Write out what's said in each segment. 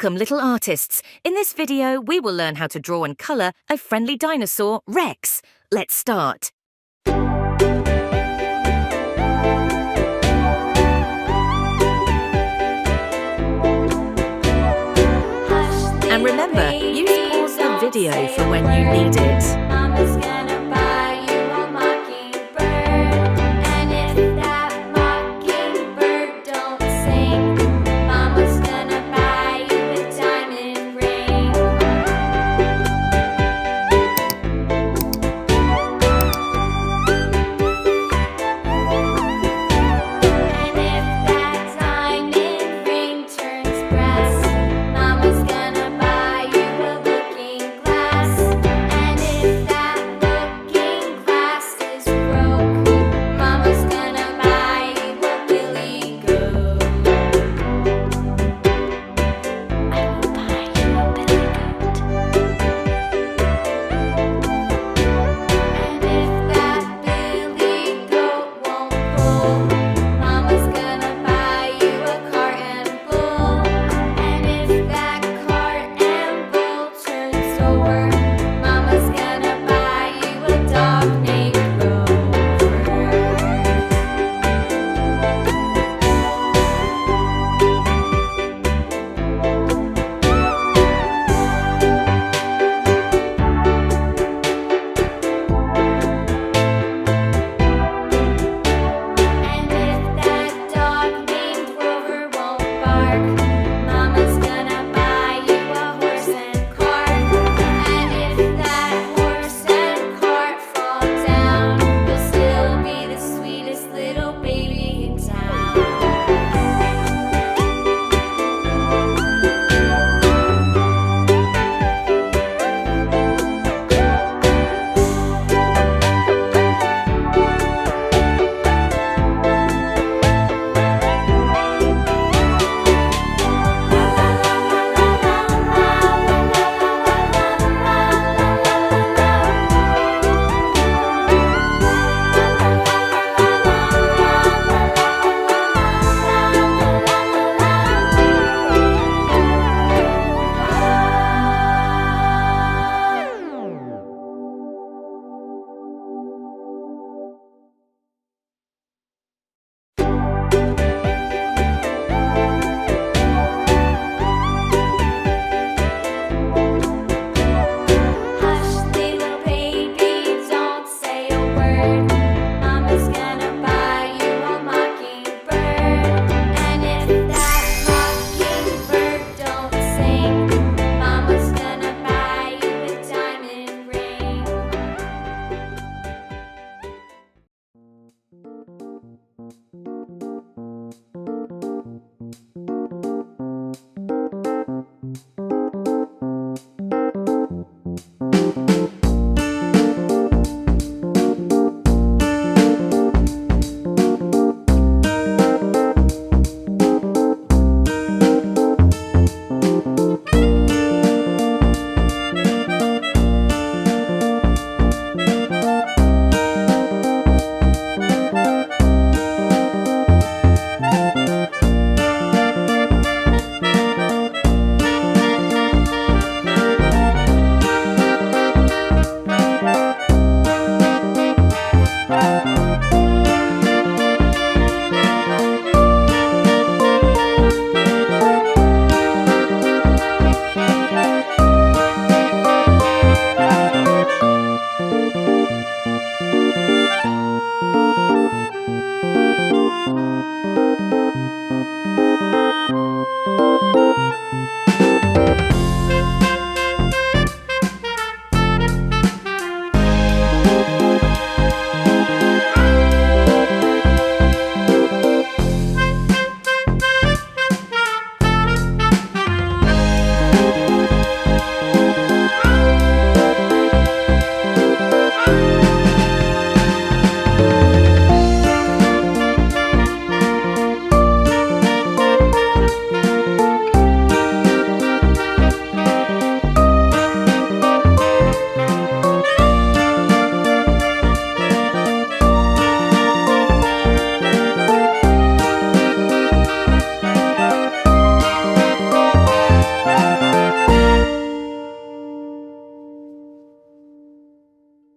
Welcome, little artists. In this video, we will learn how to draw and colour a friendly dinosaur, Rex. Let's start. And remember, use pause the video for when you need it. Mama's gonna buy you a mockingbird, and if that mockingbird don't sing, Mama's gonna buy you a diamond ring. And if that diamond ring turns brass, Mama's gonna buy you a looking glass. And if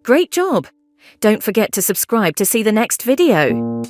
Great job! Don't forget to subscribe to see the next video.